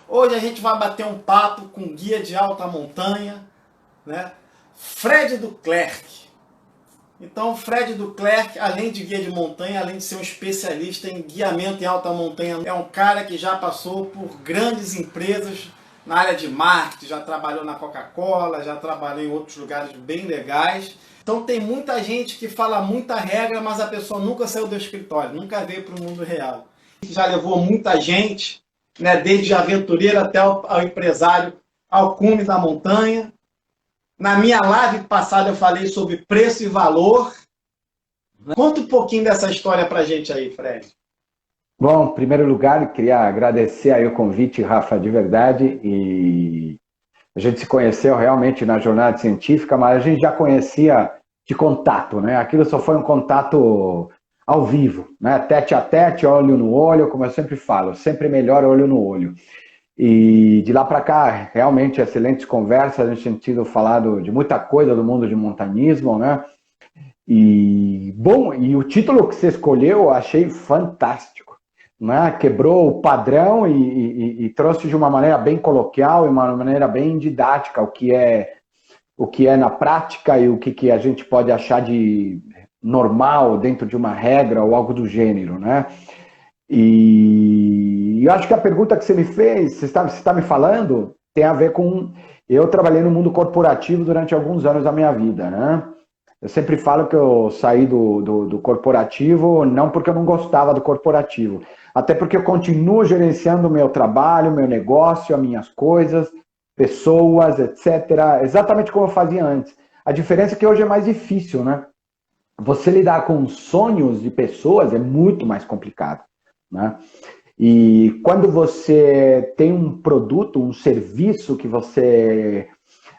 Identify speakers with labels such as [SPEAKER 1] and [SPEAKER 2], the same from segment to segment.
[SPEAKER 1] Hoje a gente vai bater um papo com um guia de alta montanha, né? Fred Duclerc. Então, Fred Duclerc, além de guia de montanha, além de ser um especialista em guiamento em alta montanha, é um cara que já passou por grandes empresas na área de marketing, já trabalhou na Coca-Cola, já trabalhou em outros lugares bem legais. Então tem muita gente que fala muita regra, mas a pessoa nunca saiu do escritório, nunca veio para o mundo real. Já levou muita gente, né, desde aventureiro até ao empresário, ao cume da montanha. Na minha live passada eu falei sobre preço e valor. Conta um pouquinho dessa história pra gente aí, Fred.
[SPEAKER 2] Bom, em primeiro lugar, queria agradecer aí o convite, Rafa, de verdade. E a gente se conheceu realmente na jornada científica, mas a gente já conhecia de contato, né? Aquilo só foi um contato ao vivo, né? Tete a tete, olho no olho, como eu sempre falo, sempre melhor olho no olho. E de lá para cá, realmente excelentes conversas, a gente tem tido falado de muita coisa do mundo de montanismo, né? E, bom, e o título que você escolheu eu achei fantástico, né? Quebrou o padrão e trouxe de uma maneira bem coloquial e uma maneira bem didática o que é na prática e o que a gente pode achar de normal dentro de uma regra ou algo do gênero, né? E eu acho que a pergunta que você me fez, você está me falando, tem a ver com... Eu trabalhei no mundo corporativo durante alguns anos da minha vida, né? Eu sempre falo que eu saí do corporativo, não porque eu não gostava do corporativo, até porque eu continuo gerenciando o meu trabalho, meu negócio, as minhas coisas, pessoas, etc., exatamente como eu fazia antes. A diferença é que hoje é mais difícil, né? Você lidar com sonhos de pessoas é muito mais complicado, né? E quando você tem um produto, um serviço que você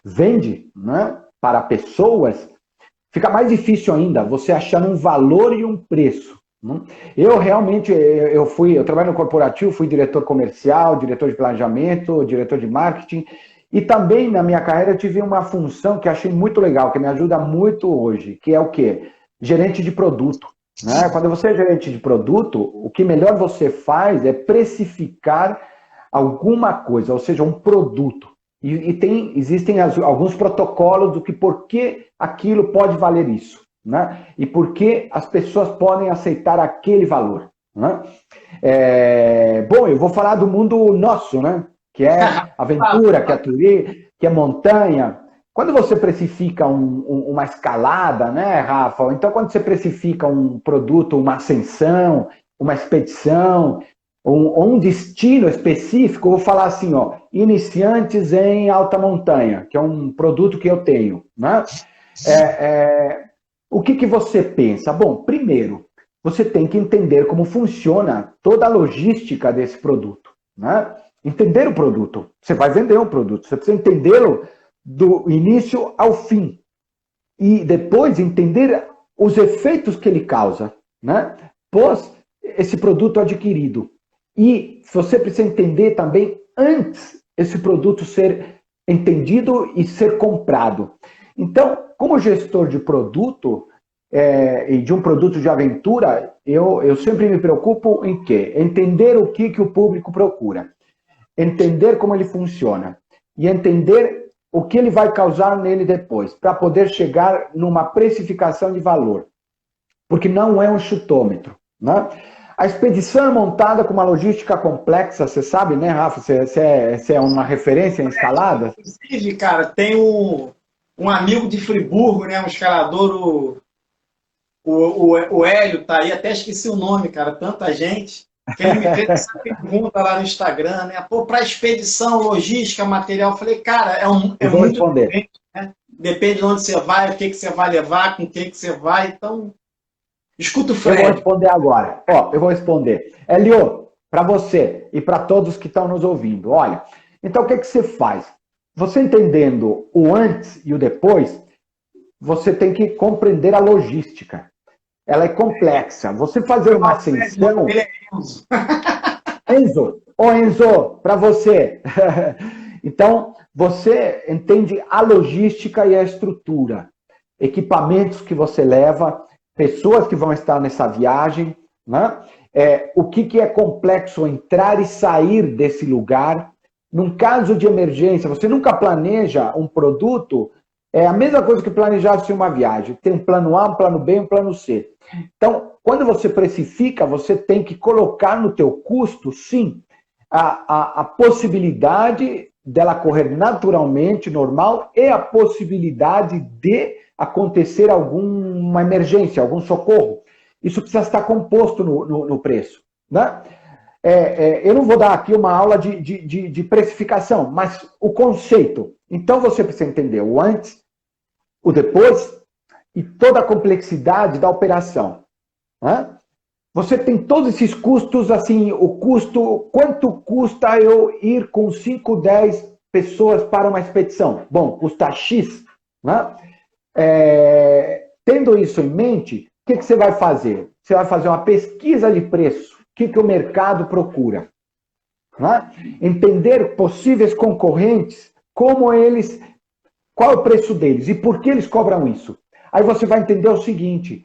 [SPEAKER 2] vende, né, para pessoas, fica mais difícil ainda você achar um valor e um preço. Né? Eu realmente, eu trabalho no corporativo, fui diretor comercial, diretor de planejamento, diretor de marketing, e também na minha carreira eu tive uma função que achei muito legal, que me ajuda muito hoje, que é o quê? Gerente de produto. Né? Quando você é gerente de produto, o que melhor você faz é precificar alguma coisa, ou seja, um produto. Existem alguns protocolos do que por que aquilo pode valer isso, né? E por que as pessoas podem aceitar aquele valor. Né? Bom, eu vou falar do mundo nosso, né? Que é aventura, que é turismo, que é montanha. Quando você precifica uma escalada, né, Rafa? Então, quando você precifica um produto, uma ascensão, uma expedição, um destino específico, eu vou falar assim, ó, iniciantes em alta montanha, que é um produto que eu tenho, né? O que você pensa? Bom, primeiro, você tem que entender como funciona toda a logística desse produto, né? Entender o produto. Você vai vender um produto, você precisa entendê-lo do início ao fim. E depois entender os efeitos que ele causa, né? Pós esse produto adquirido. E você precisa entender também antes esse produto ser entendido e ser comprado. Então, como gestor de produto e de um produto de aventura, eu sempre me preocupo em quê? Entender o que o público procura, entender como ele funciona e entender o que ele vai causar nele depois, para poder chegar numa precificação de valor. Porque não é um chutômetro, né? A expedição é montada com uma logística complexa, você sabe, né, Rafa? Você é uma referência em escalada?
[SPEAKER 1] Inclusive, cara, tem um amigo de Friburgo, né, um escalador, o Hélio, tá aí, até esqueci o nome, cara, tanta gente, que ele me fez essa pergunta lá no Instagram, né? Pô, para expedição, logística, material, eu falei, cara,
[SPEAKER 2] Eu vou
[SPEAKER 1] muito
[SPEAKER 2] responder.
[SPEAKER 1] diferente, né? Depende de onde você vai, o que você vai levar, com quem que você vai, então, escuta o
[SPEAKER 2] Eu vou
[SPEAKER 1] Fred.
[SPEAKER 2] responder agora. Ó, eu vou responder. Elio, para você e para todos que estão nos ouvindo, olha, então o que você faz? Você entendendo o antes e o depois, você tem que compreender a logística. Ela é complexa. Você fazer uma ascensão...
[SPEAKER 1] Ele é Enzo.
[SPEAKER 2] Enzo, ô Enzo, para você. Então, você entende a logística e a estrutura, equipamentos que você leva, pessoas que vão estar nessa viagem, né? O que é complexo entrar e sair desse lugar, Num caso de emergência, você nunca planeja um produto, é a mesma coisa que planejar uma viagem. Tem um plano A, um plano B, um plano C. Então, quando você precifica, você tem que colocar no teu custo, sim, a possibilidade dela correr naturalmente, normal, e a possibilidade de acontecer alguma emergência, algum socorro. Isso precisa estar composto no preço, né? Eu não vou dar aqui uma aula de precificação, mas o conceito. Então você precisa entender o antes, o depois e toda a complexidade da operação, né? Você tem todos esses custos, assim, o custo, quanto custa eu ir com 5, 10 pessoas para uma expedição? Bom, custa X, né? Tendo isso em mente, o que você vai fazer? Você vai fazer uma pesquisa de preço. O que o mercado procura? Né? Entender possíveis concorrentes, qual é o preço deles e por que eles cobram isso. Aí você vai entender o seguinte,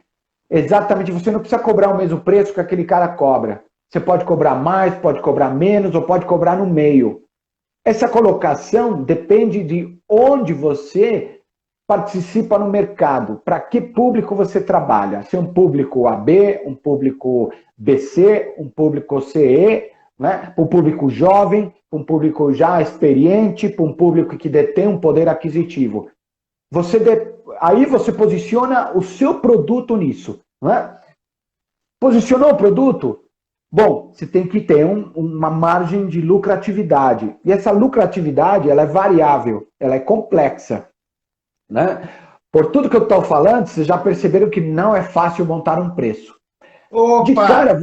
[SPEAKER 2] exatamente, você não precisa cobrar o mesmo preço que aquele cara cobra. Você pode cobrar mais, pode cobrar menos ou pode cobrar no meio. Essa colocação depende de onde você participa no mercado, para que público você trabalha. Se é um público AB, um público BC, um público CE, né? Um público jovem, um público já experiente, um público que detém um poder aquisitivo. Aí você posiciona o seu produto nisso. Né? Posicionou o produto? Bom, você tem que ter uma margem de lucratividade. E essa lucratividade ela é variável, ela é complexa. Né? Por tudo que eu estou falando, vocês já perceberam que não é fácil montar um preço.
[SPEAKER 1] Opa!
[SPEAKER 2] De cara,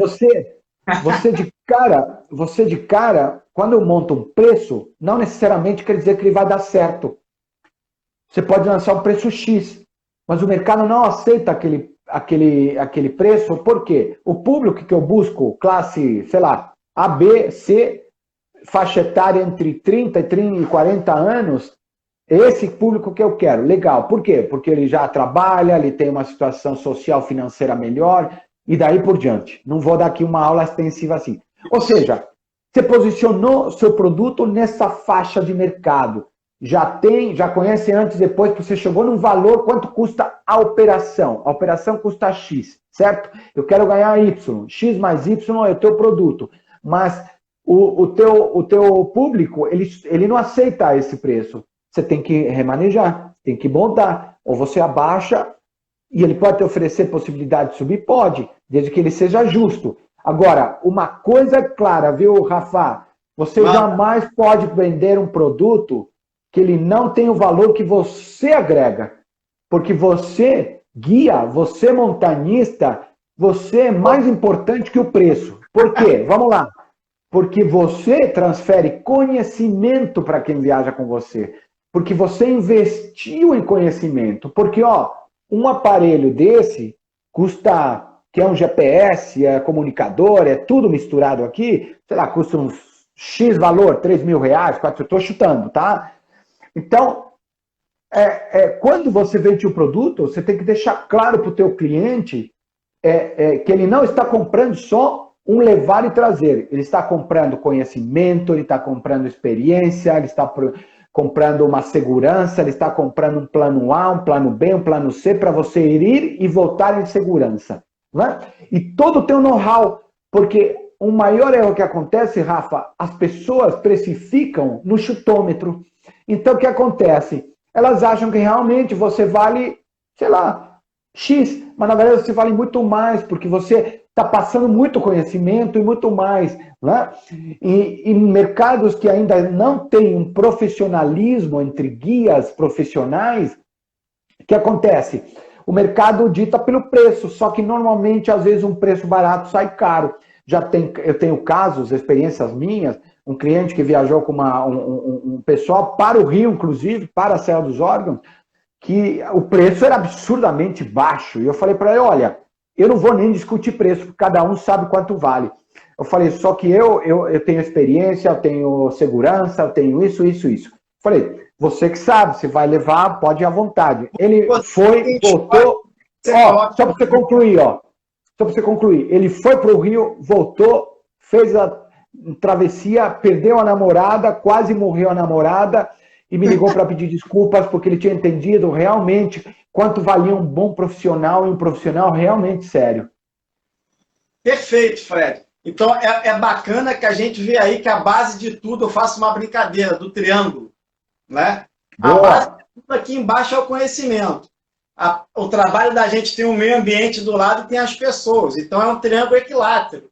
[SPEAKER 2] você de cara, quando eu monto um preço, não necessariamente quer dizer que ele vai dar certo. Você pode lançar um preço X, mas o mercado não aceita aquele preço, por quê? O público que eu busco, classe, sei lá, A, B, C, faixa etária entre 30 e 40 anos, esse público que eu quero, legal. Por quê? Porque ele já trabalha, ele tem uma situação social financeira melhor, e daí por diante. Não vou dar aqui uma aula extensiva assim. Ou seja, você posicionou seu produto nessa faixa de mercado. Já conhece antes, depois, que você chegou num valor, quanto custa a operação. A operação custa X, certo? Eu quero ganhar Y. X mais Y é o teu produto. Mas o teu público, ele não aceita esse preço. Você tem que remanejar, tem que montar. Ou você abaixa, e ele pode te oferecer possibilidade de subir? Pode, desde que ele seja justo. Agora, uma coisa é clara, viu, Rafa? Você jamais pode vender um produto que ele não tem o valor que você agrega. Porque você, guia, você montanhista, você é mais importante que o preço. Por quê? Vamos lá. Porque você transfere conhecimento para quem viaja com você. Porque você investiu em conhecimento. Porque, um aparelho desse custa, que é um GPS, é comunicador, é tudo misturado aqui, sei lá, custa uns X valor, R$3.000, 4, eu estou chutando, tá? Então, quando você vende o produto, você tem que deixar claro para o teu cliente que ele não está comprando só um levar e trazer. Ele está comprando conhecimento, ele está comprando experiência, ele está comprando uma segurança, ele está comprando um plano A, um plano B, um plano C, para você ir e voltar em segurança. Né? E todo o teu know-how, porque o maior erro que acontece, Rafa, as pessoas precificam no chutômetro. Então, o que acontece? Elas acham que realmente você vale, sei lá, X, mas na verdade você vale muito mais, porque você está passando muito conhecimento e muito mais. Né? E mercados que ainda não têm um profissionalismo entre guias profissionais, o que acontece? O mercado dita pelo preço, só que normalmente, às vezes, um preço barato sai caro. Eu tenho casos, experiências minhas, um cliente que viajou com um pessoal para o Rio, inclusive, para a Serra dos Órgãos, que o preço era absurdamente baixo. E eu falei para ele, olha, eu não vou nem discutir preço, porque cada um sabe quanto vale. Eu falei, só que eu tenho experiência, eu tenho segurança, eu tenho isso. Falei, você que sabe, se vai levar, pode ir à vontade. Ele foi, voltou, só para você concluir, Ele foi para o Rio, voltou, em travessia, perdeu a namorada, quase morreu a namorada, e me ligou para pedir desculpas porque ele tinha entendido realmente quanto valia um bom profissional e um profissional realmente sério.
[SPEAKER 1] Perfeito, Fred. Então é bacana que a gente vê aí que a base de tudo, eu faço uma brincadeira do triângulo, né? A base
[SPEAKER 2] Boa!
[SPEAKER 1] de tudo aqui embaixo é o conhecimento. O trabalho da gente tem o meio ambiente do lado e tem as pessoas. Então é um triângulo equilátero.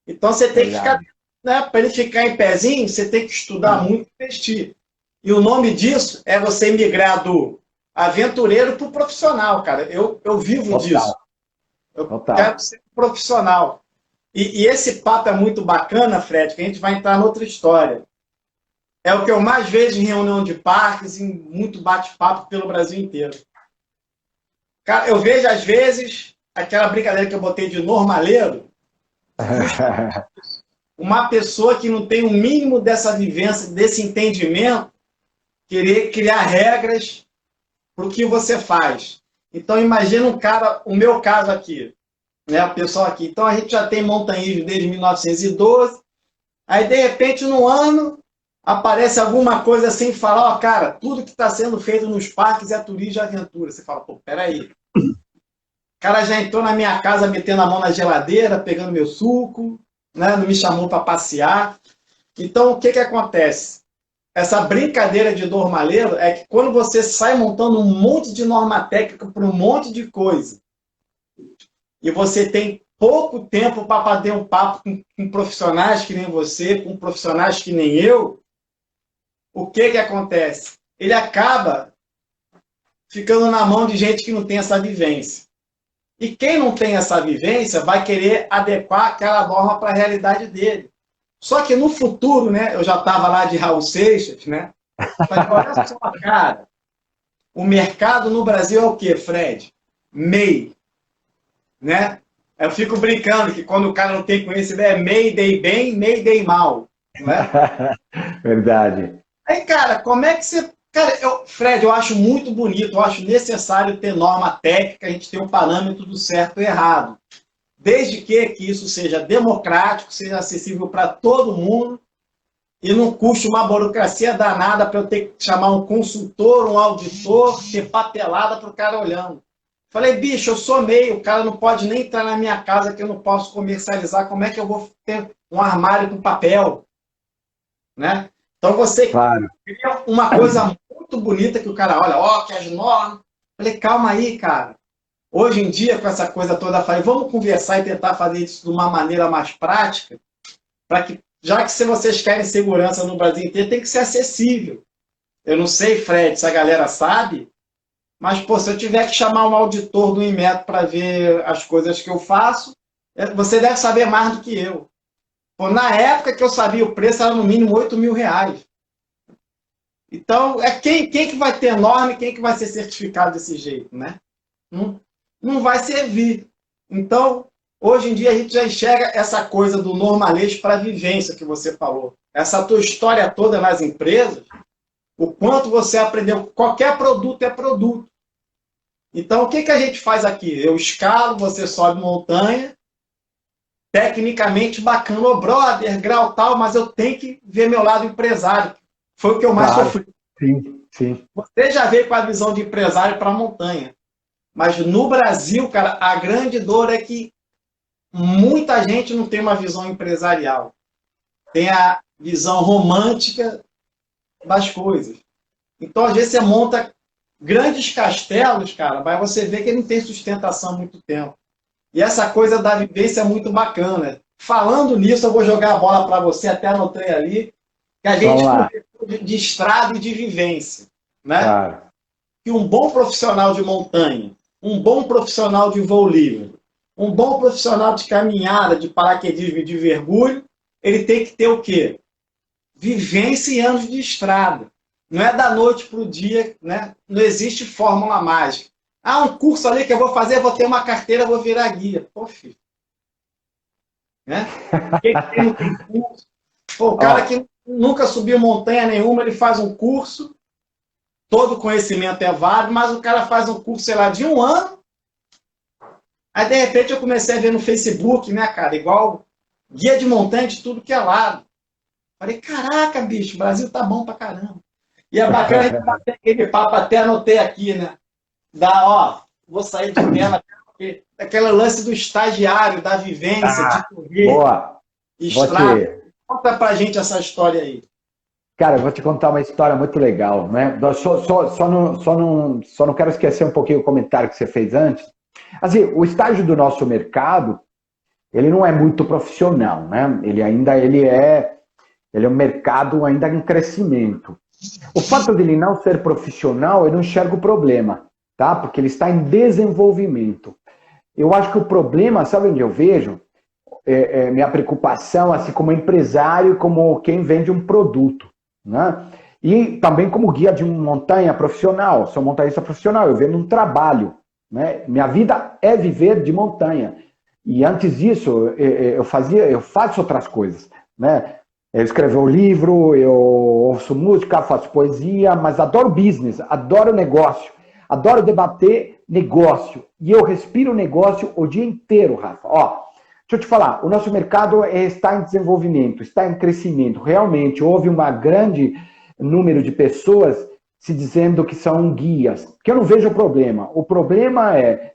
[SPEAKER 1] Então você tem que ficar,
[SPEAKER 2] Verdade.
[SPEAKER 1] né? Para ele ficar em pezinho, você tem que estudar muito e investir. E o nome disso é você migrar do aventureiro para o profissional, cara. Eu vivo disso.
[SPEAKER 2] Total,
[SPEAKER 1] Eu quero
[SPEAKER 2] total.
[SPEAKER 1] ser um profissional. E esse papo é muito bacana, Fred, que a gente vai entrar noutra história. É o que eu mais vejo em reunião de parques, em muito bate-papo pelo Brasil inteiro. Cara, eu vejo, às vezes, aquela brincadeira que eu botei de normaleiro, uma pessoa que não tem o mínimo dessa vivência, desse entendimento, querer criar regras para o que você faz. Então, imagina um cara, o meu caso aqui, né, o pessoal aqui. Então, a gente já tem montanhismo desde 1912, aí, de repente, no ano, aparece alguma coisa assim, fala, ó, cara, tudo que está sendo feito nos parques é turismo e aventura. Você fala, pô, peraí. O cara já entrou na minha casa metendo a mão na geladeira, pegando meu suco, né, não me chamou para passear. Então, o que acontece? Essa brincadeira de normaleiro é que quando você sai montando um monte de norma técnica para um monte de coisa, e você tem pouco tempo para bater um papo com profissionais que nem você, com profissionais que nem eu, o que acontece? Ele acaba ficando na mão de gente que não tem essa vivência. E quem não tem essa vivência vai querer adequar aquela norma para a realidade dele. Só que no futuro, né, eu já estava lá de Raul Seixas, né? Falei, olha só, cara, o mercado no Brasil é o quê, Fred? MEI, né? Eu fico brincando que quando o cara não tem conhecimento é MEI dei bem, MEI dei mal, né?
[SPEAKER 2] Verdade.
[SPEAKER 1] Aí, cara, como é que você... Cara, Fred, eu acho muito bonito, eu acho necessário ter norma técnica, a gente ter um parâmetro do certo e errado. Desde que isso seja democrático, seja acessível para todo mundo e não custe uma burocracia danada para eu ter que chamar um consultor, um auditor, ter papelada para o cara olhando. Falei, bicho, eu sou meio, o cara não pode nem entrar na minha casa que eu não posso comercializar, como é que eu vou ter um armário com papel? Né? Então você
[SPEAKER 2] Claro.
[SPEAKER 1] cria uma coisa muito bonita que o cara olha, ó, que as normas. Falei, calma aí, cara. Hoje em dia, com essa coisa toda, falei, vamos conversar e tentar fazer isso de uma maneira mais prática, para que, já que se vocês querem segurança no Brasil inteiro, tem que ser acessível. Eu não sei, Fred, se a galera sabe, mas, pô, se eu tiver que chamar um auditor do Inmetro para ver as coisas que eu faço, você deve saber mais do que eu. Pô, na época que eu sabia o preço, era no mínimo R$ 8.000. Então, quem que vai ter norma e quem que vai ser certificado desse jeito, né? Não, não vai servir. Então, hoje em dia, a gente já enxerga essa coisa do normalês para a vivência que você falou. Essa tua história toda nas empresas, o quanto você aprendeu. Qualquer produto é produto. Então, o que a gente faz aqui? Eu escalo, você sobe montanha, tecnicamente bacana, ô brother, grau tal, mas eu tenho que ver meu lado empresário. Foi o que eu mais
[SPEAKER 2] Claro.
[SPEAKER 1] sofri.
[SPEAKER 2] Sim, sim.
[SPEAKER 1] Você já veio com a visão de empresário para a montanha. Mas no Brasil, cara, a grande dor é que muita gente não tem uma visão empresarial. Tem a visão romântica das coisas. Então, às vezes, você monta grandes castelos, cara, mas você vê que ele não tem sustentação há muito tempo. E essa coisa da vivência é muito bacana. Falando nisso, eu vou jogar a bola para você, até anotei ali, que a gente conversou de estrada e de vivência. Né?
[SPEAKER 2] Claro.
[SPEAKER 1] Que um bom profissional de montanha, um bom profissional de voo livre, um bom profissional de caminhada, de paraquedismo e de mergulho, ele tem que ter o quê? Vivência e anos de estrada. Não é da noite para o dia, né? Não existe fórmula mágica. Ah, um curso ali que eu vou fazer, vou ter uma carteira, vou virar guia. Pô, filho. Né? Quem não tem curso? Pô, o cara que nunca subiu montanha nenhuma, ele faz um curso, todo conhecimento é válido, mas o cara faz um curso, sei lá, de um ano. Aí, de repente, eu comecei a ver no Facebook, né, cara, igual guia de montanha de tudo que é lado. Falei, caraca, bicho, o Brasil tá bom pra caramba. E é bacana a gente bater aquele papo, até anotei aqui, né? Vou sair de tela, porque aquele lance do estagiário, da vivência, de
[SPEAKER 2] Ah,
[SPEAKER 1] correr,
[SPEAKER 2] boa. Vou
[SPEAKER 1] estrada.
[SPEAKER 2] te,
[SPEAKER 1] Conta pra gente essa história aí.
[SPEAKER 2] cara, eu vou te contar uma história muito legal, né? Só não quero esquecer um pouquinho o comentário que você fez antes. Assim, o estágio do nosso mercado, ele não é muito profissional, né? Ele é um mercado ainda em crescimento. O fato dele não ser profissional, eu não enxergo o problema, tá? Porque ele está em desenvolvimento. Eu acho que o problema, sabe onde eu vejo? Minha preocupação, assim, como empresário, como quem vende um produto, né? E também como guia de uma montanha profissional. Sou montanhista profissional, eu vendo um trabalho, né? Minha vida é viver de montanha. E antes disso, eu faço outras coisas, né? Eu escrevo um livro, eu ouço música, faço poesia, mas adoro business, adoro negócio, adoro debater negócio. E eu respiro negócio o dia inteiro, Rafa. Ó, deixa eu te falar, o nosso mercado está em desenvolvimento, está em crescimento. Realmente, houve um grande número de pessoas se dizendo que são guias, que eu não vejo o problema. O problema é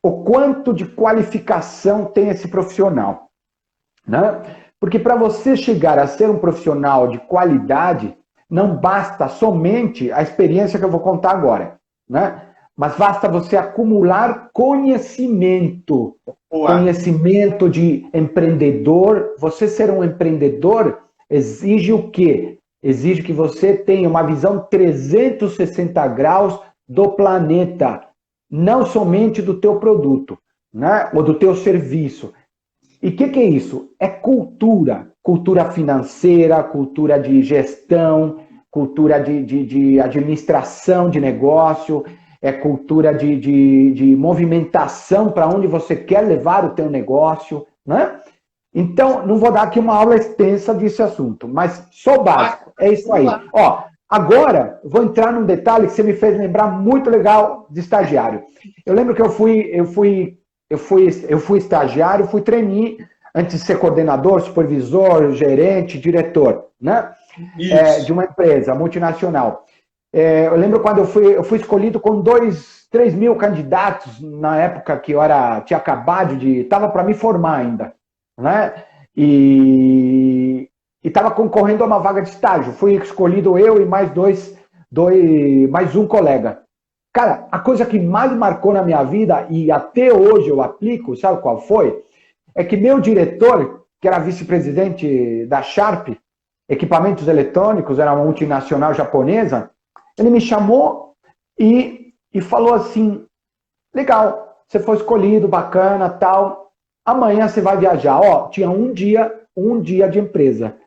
[SPEAKER 2] o quanto de qualificação tem esse profissional, né? Porque para você chegar a ser um profissional de qualidade, não basta somente a experiência que eu vou contar agora, né? Mas basta você acumular conhecimento,
[SPEAKER 1] Boa.
[SPEAKER 2] conhecimento de empreendedor. Você ser um empreendedor exige o quê? Exige que você tenha uma visão 360 graus do planeta, não somente do teu produto, né? Ou do teu serviço. E o que é isso? É cultura. Cultura financeira, cultura de gestão, cultura de administração de negócio, é cultura de movimentação para onde você quer levar o teu negócio, né? Então, não vou dar aqui uma aula extensa desse assunto, mas só o básico. É isso aí. Ó, agora, vou entrar num detalhe que você me fez lembrar muito legal de estagiário. Eu lembro que eu fui estagiário, fui trainee antes de ser coordenador, supervisor, gerente, diretor, né? De uma empresa multinacional. Eu lembro quando eu fui escolhido com 3 mil candidatos na época que tinha acabado estava para me formar ainda, né? E estava concorrendo a uma vaga de estágio. Fui escolhido eu e mais um colega. Cara, a coisa que mais marcou na minha vida, e até hoje eu aplico, sabe qual foi? É que meu diretor, que era vice-presidente da Sharp, equipamentos eletrônicos, era uma multinacional japonesa, ele me chamou e falou assim, legal, você foi escolhido, bacana, tal, amanhã você vai viajar. Ó, tinha um dia de empresa.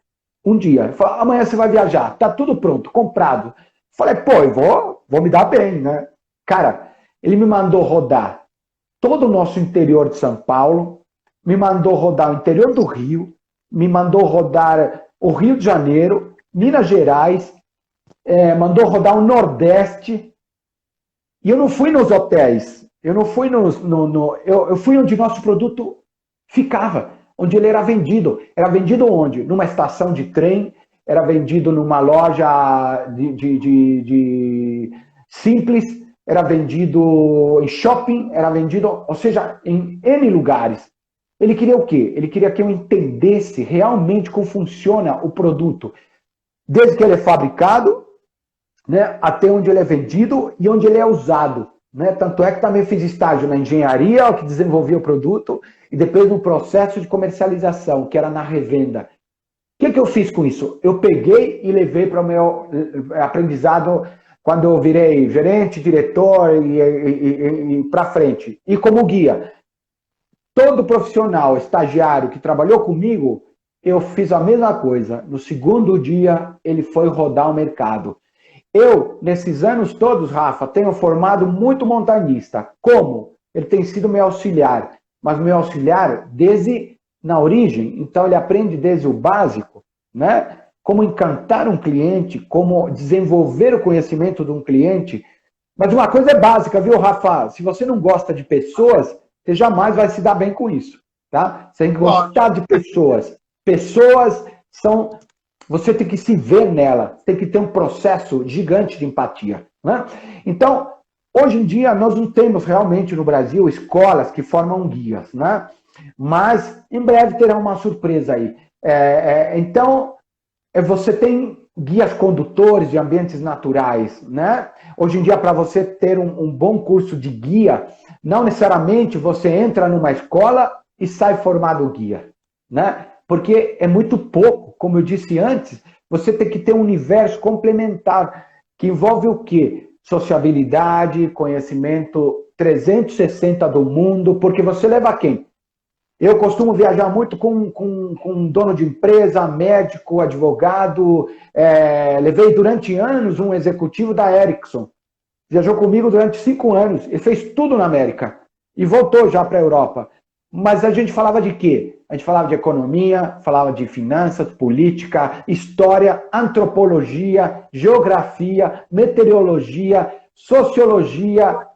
[SPEAKER 2] Um dia. Falei, amanhã você vai viajar, tá tudo pronto, comprado. Falei, pô, eu vou me dar bem, né? Cara, ele me mandou rodar todo o nosso interior de São Paulo, me mandou rodar o interior do Rio, me mandou rodar o Rio de Janeiro, Minas Gerais, mandou rodar o Nordeste. E eu não fui nos hotéis, eu não fui eu fui onde nosso produto ficava, onde ele era vendido. Era vendido onde? Numa estação de trem, era vendido numa loja de simples, era vendido em shopping, era vendido, ou seja, em N lugares. Ele queria o quê? Ele queria que eu entendesse realmente como funciona o produto, desde que ele é fabricado, né, até onde ele é vendido e onde ele é usado. Né? Tanto é que também fiz estágio na engenharia, que desenvolvia o produto, e depois no processo de comercialização, que era na revenda. O que eu fiz com isso? Eu peguei e levei para o meu aprendizado quando eu virei gerente, diretor e para frente. E como guia. Todo profissional, estagiário que trabalhou comigo, eu fiz a mesma coisa. No segundo dia, ele foi rodar o mercado. Eu, nesses anos todos, Rafa, tenho formado muito montanhista. Como? Ele tem sido meu auxiliar. Mas meu auxiliar desde na origem. Então, ele aprende desde o básico, né? Como encantar um cliente, como desenvolver o conhecimento de um cliente. Mas uma coisa é básica, viu, Rafa? Se você não gosta de pessoas, você jamais vai se dar bem com isso, tá? Você tem que gostar de pessoas. Pessoas são Você tem que se ver nela, tem que ter um processo gigante de empatia, né? Então, hoje em dia, nós não temos realmente no Brasil escolas que formam guias, né? Mas em breve terá uma surpresa aí. Então, você tem guias condutores de ambientes naturais, né? Hoje em dia, para você ter um bom curso de guia, não necessariamente você entra numa escola e sai formado guia, né? Porque é muito pouco, como eu disse antes, você tem que ter um universo complementar, que envolve o quê? Sociabilidade, conhecimento 360 do mundo, porque você leva quem? Eu costumo viajar muito com dono de empresa, médico, advogado. Levei durante anos um executivo da Ericsson. Viajou comigo durante 5 anos. Ele fez tudo na América. E voltou já para a Europa. Mas a gente falava de quê? A gente falava de economia, falava de finanças, política, história, antropologia, geografia, meteorologia, sociologia.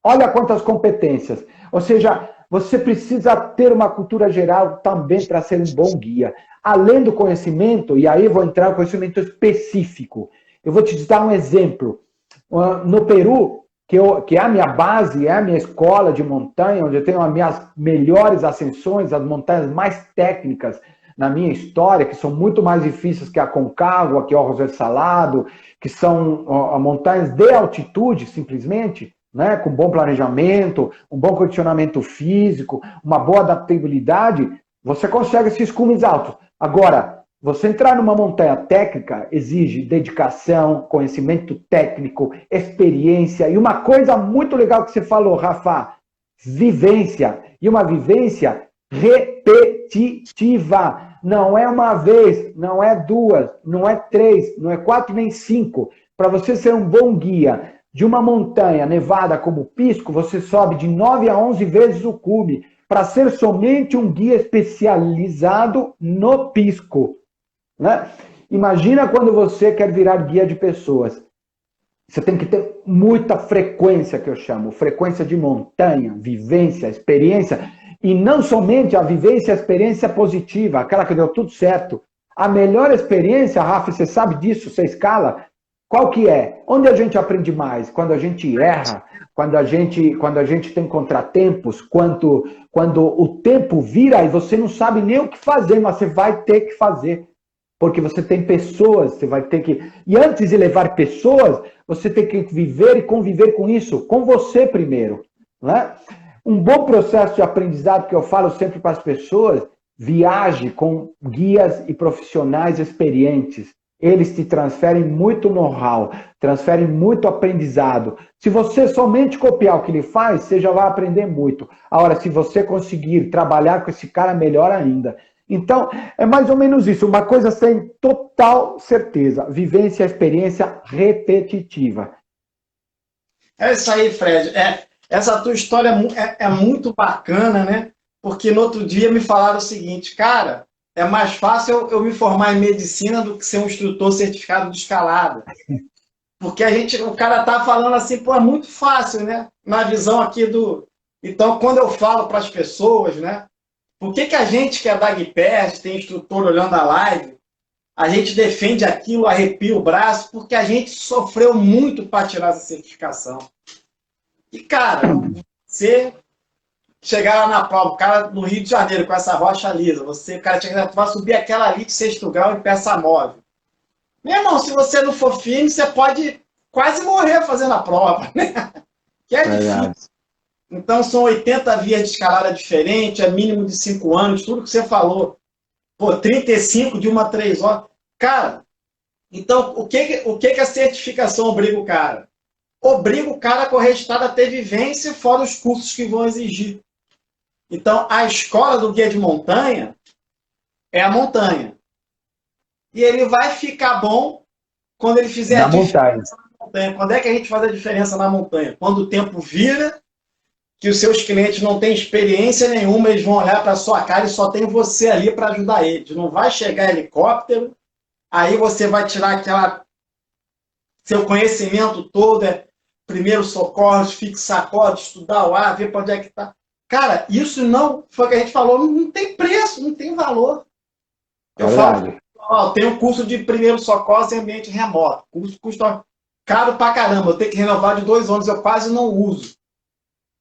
[SPEAKER 2] Olha quantas competências. Ou seja, você precisa ter uma cultura geral também para ser um bom guia. Além do conhecimento, e aí vou entrar no conhecimento específico. Eu vou te dar um exemplo. No Peru, que é a minha base, é a minha escola de montanha, onde eu tenho as minhas melhores ascensões, as montanhas mais técnicas na minha história, que são muito mais difíceis que a Concagua, que é o Rosário Salado, que são montanhas de altitude, simplesmente, né, com bom planejamento, um bom condicionamento físico, uma boa adaptabilidade, você consegue esses cumes altos. Agora, você entrar numa montanha técnica exige dedicação, conhecimento técnico, experiência, e uma coisa muito legal que você falou, Rafa, vivência, e uma vivência repetitiva. Não é uma vez, não é 2, não é 3, não é 4 nem 5. Para você ser um bom guia de uma montanha nevada como o Pisco, você sobe de 9 a 11 vezes o cume, para ser somente um guia especializado no Pisco, né? Imagina quando você quer virar guia de pessoas. Você tem que ter muita frequência, que eu chamo, frequência de montanha, vivência, experiência, e não somente a vivência e a experiência positiva, aquela que deu tudo certo. A melhor experiência, Rafa, você sabe disso, você escala, qual que é? Onde a gente aprende mais? Quando a gente erra, quando a gente tem contratempos, quando o tempo vira e você não sabe nem o que fazer, mas você vai ter que fazer. Porque você tem pessoas, você vai ter que... E antes de levar pessoas, você tem que viver e conviver com isso, com você primeiro, né? Um bom processo de aprendizado que eu falo sempre para as pessoas, viaje com guias e profissionais experientes. Eles te transferem muito know-how, transferem muito aprendizado. Se você somente copiar o que ele faz, você já vai aprender muito. Agora, se você conseguir trabalhar com esse cara, melhor ainda. Então, é mais ou menos isso. Uma coisa sem total certeza. Vivência, experiência repetitiva.
[SPEAKER 1] É isso aí, Fred. Essa tua história é muito bacana, né? Porque no outro dia me falaram o seguinte, cara, é mais fácil eu me formar em medicina do que ser um instrutor certificado de escalada. Porque o cara tá falando assim, pô, é muito fácil, né? Na visão aqui do... Então, quando eu falo para as pessoas, né? Por que a gente que é da Guipers, tem instrutor olhando a live, a gente defende aquilo, arrepia o braço, porque a gente sofreu muito para tirar essa certificação. E, cara, você chegar lá na prova, o cara no Rio de Janeiro com essa rocha lisa, o cara vai subir aquela ali de 6º grau em peça móvel. Meu irmão, se você não for firme, você pode quase morrer fazendo a prova, né? Que é difícil. Então, são 80 vias de escalada diferentes, é mínimo de 5 anos, tudo que você falou. Pô, 35 de 1 a 3 horas. Cara, então, o que a certificação obriga o cara? Obriga o cara a correr estado a ter vivência, fora os cursos que vão exigir. Então, a escola do guia de montanha é a montanha. E ele vai ficar bom quando ele fizer a diferença na montanha. Quando é que a gente faz a diferença na montanha? Quando o tempo vira, que os seus clientes não têm experiência nenhuma, eles vão olhar para a sua cara e só tem você ali para ajudar eles. Não vai chegar helicóptero, aí você vai tirar seu conhecimento todo, primeiro socorros, fixar sacode, estudar o ar, ver para onde é que está. Cara, isso não, foi o que a gente falou, não tem preço, não tem valor. Eu falo Ó, tem um curso de primeiro socorro em ambiente remoto. O curso custa caro pra caramba. Eu tenho que renovar de 2 anos, eu quase não uso.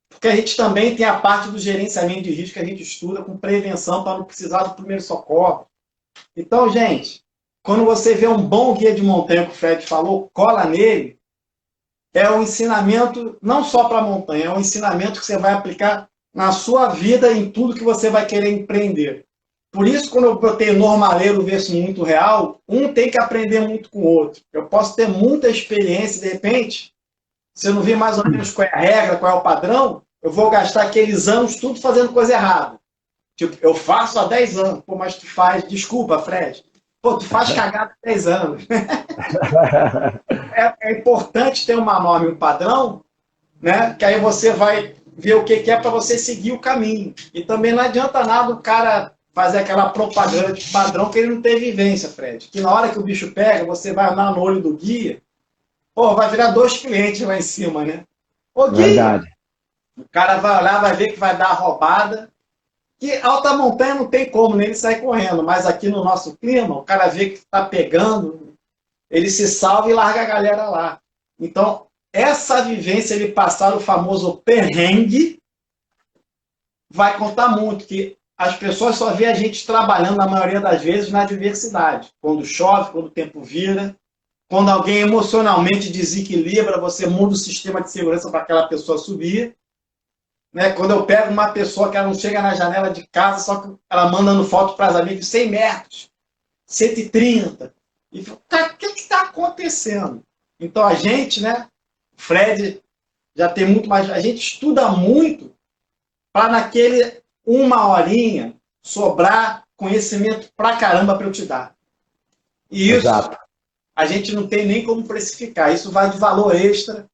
[SPEAKER 1] Porque a gente também tem a parte do gerenciamento de risco que a gente estuda com prevenção para não precisar do primeiro socorro. Então, gente, quando você vê um bom guia de montanha, que o Fred falou, cola nele, é um ensinamento não só para a montanha, é um ensinamento que você vai aplicar na sua vida, em tudo que você vai querer empreender. Por isso, quando eu botei normaleiro versus muito real, um tem que aprender muito com o outro. Eu posso ter muita experiência, de repente, se eu não vir mais ou menos qual é a regra, qual é o padrão, eu vou gastar aqueles anos tudo fazendo coisa errada. Tipo, eu faço há 10 anos. Pô, mas tu faz... Desculpa, Fred. Pô, tu faz cagada há 10 anos. É importante ter uma norma e um padrão, né? Que aí você vai ver o que é para você seguir o caminho. E também não adianta nada o cara fazer aquela propaganda de padrão que ele não tem vivência, Fred. Que na hora que o bicho pega, você vai andar no olho do guia, pô, vai virar 2 clientes lá em cima, né? Ô, guia!
[SPEAKER 2] Verdade.
[SPEAKER 1] O cara vai olhar, vai ver que vai dar a roubada. Que alta montanha não tem como, nem ele sair correndo. Mas aqui no nosso clima, o cara vê que está pegando, ele se salva e larga a galera lá. Então, essa vivência, ele passar o famoso perrengue, vai contar muito, que as pessoas só vê a gente trabalhando, na maioria das vezes, na adversidade. Quando chove, quando o tempo vira, quando alguém emocionalmente desequilibra, você muda o sistema de segurança para aquela pessoa subir. Né? Quando eu pego uma pessoa que ela não chega na janela de casa, só que ela mandando foto para as amigas, 100 metros, 130. E fala, cara, o que está acontecendo? Então a gente, né, Fred já tem muito mais, a gente estuda muito para naquele 1 horinha sobrar conhecimento pra caramba para eu te dar. E isso, exato, a gente não tem nem como precificar. Isso vai de valor extra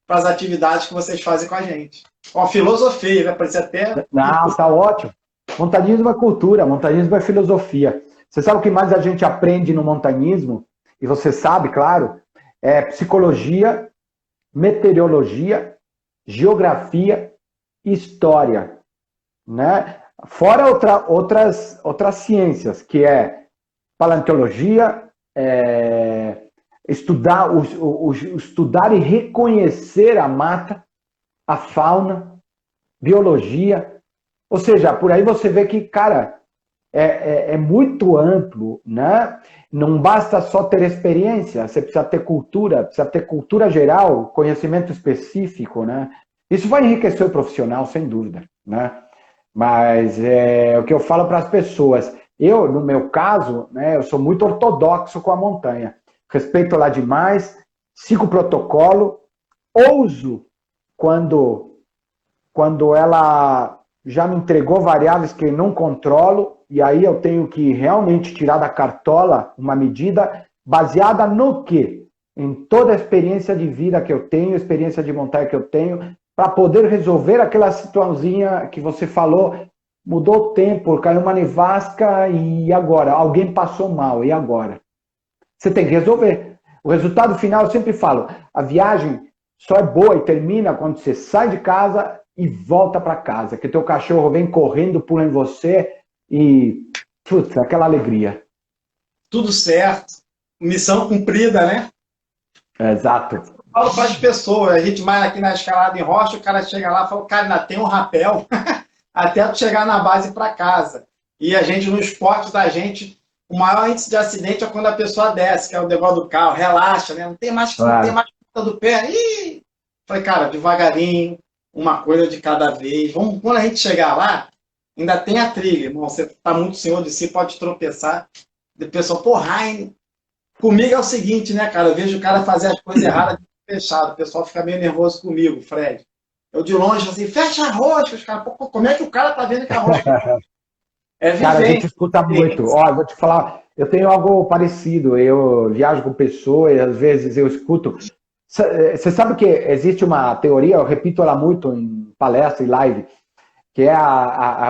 [SPEAKER 1] para as atividades que vocês fazem com a gente. Ó, filosofia, vai parecer até...
[SPEAKER 2] Não, tá ótimo. Montanismo é cultura, montanismo é filosofia. Você sabe o que mais a gente aprende no montanismo? E você sabe, claro, é psicologia, meteorologia, geografia e história, né? Fora outras ciências, que é paleontologia, estudar e reconhecer a mata, a fauna, biologia. Ou seja, por aí você vê que, cara, é muito amplo, né? Não basta só ter experiência, você precisa ter cultura geral, conhecimento específico, né? Isso vai enriquecer o profissional, sem dúvida, né? Mas o que eu falo para as pessoas, eu, no meu caso, né, eu sou muito ortodoxo com a montanha. Respeito ela demais, sigo o protocolo, ouso quando ela já me entregou variáveis que eu não controlo, e aí eu tenho que realmente tirar da cartola uma medida baseada no quê? Em toda a experiência de vida que eu tenho, experiência de montanha que eu tenho, para poder resolver aquela situaçãozinha que você falou, mudou o tempo, caiu uma nevasca e agora? Alguém passou mal, e agora? Você tem que resolver. O resultado final, eu sempre falo, a viagem só é boa e termina quando você sai de casa e volta para casa, que teu cachorro vem correndo, pula em você e, putz, aquela alegria.
[SPEAKER 1] Tudo certo. Missão cumprida, né?
[SPEAKER 2] Exato.
[SPEAKER 1] Eu falo para as pessoas, a gente vai aqui na escalada em rocha, o cara chega lá e fala, cara, ainda tem um rapel até tu chegar na base para casa. E a gente, no esporte da gente, o maior índice de acidente é quando a pessoa desce, que é o negócio do carro, relaxa, né? Não tem mais ponta do pé. Ih! Falei, cara, devagarinho, uma coisa de cada vez. Quando a gente chegar lá, ainda tem a trilha, irmão. Você está muito senhor de si, pode tropeçar. O pessoal, pô, Heine. Comigo é o seguinte, né, cara? Eu vejo o cara fazer as coisas erradas fechado. O pessoal fica meio nervoso comigo, Fred. Eu de longe, assim, fecha a rosca. Os caras, pô, como é que o cara tá vendo que a rosca
[SPEAKER 2] cara, a gente escuta muito. Ó, eu vou te falar, eu tenho algo parecido. Eu viajo com pessoas, e às vezes eu escuto. Você sabe que existe uma teoria, eu repito ela muito em palestra e live, que é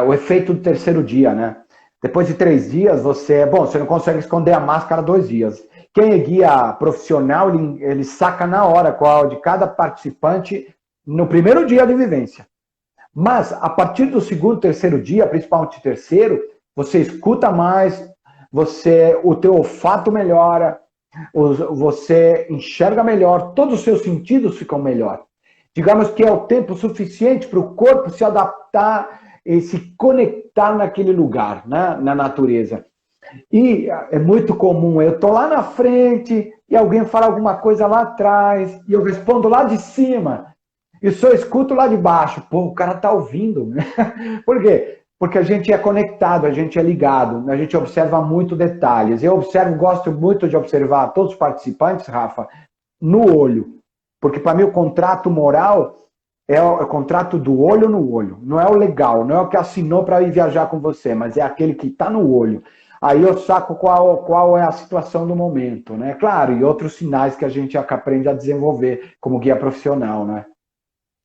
[SPEAKER 2] o efeito do terceiro dia, né? Depois de 3 dias, você não consegue esconder a máscara 2 dias. Quem é guia profissional, ele saca na hora qual de cada participante no primeiro dia de vivência. Mas, a partir do segundo, terceiro dia, principalmente terceiro, você escuta mais, o teu olfato melhora, você enxerga melhor, todos os seus sentidos ficam melhor. Digamos que é o tempo suficiente para o corpo se adaptar e se conectar naquele lugar, né, na natureza. E é muito comum, eu estou lá na frente e alguém fala alguma coisa lá atrás e eu respondo lá de cima e só escuto lá de baixo. Pô, o cara está ouvindo. Por quê? Porque a gente é conectado, a gente é ligado, a gente observa muito detalhes. Eu gosto muito de observar todos os participantes, Rafa, no olho. Porque para mim o contrato moral é o contrato do olho no olho. Não é o legal, não é o que assinou para ir viajar com você, mas é aquele que está no olho. Aí eu saco qual é a situação do momento, né? Claro, e outros sinais que a gente aprende a desenvolver como guia profissional, né?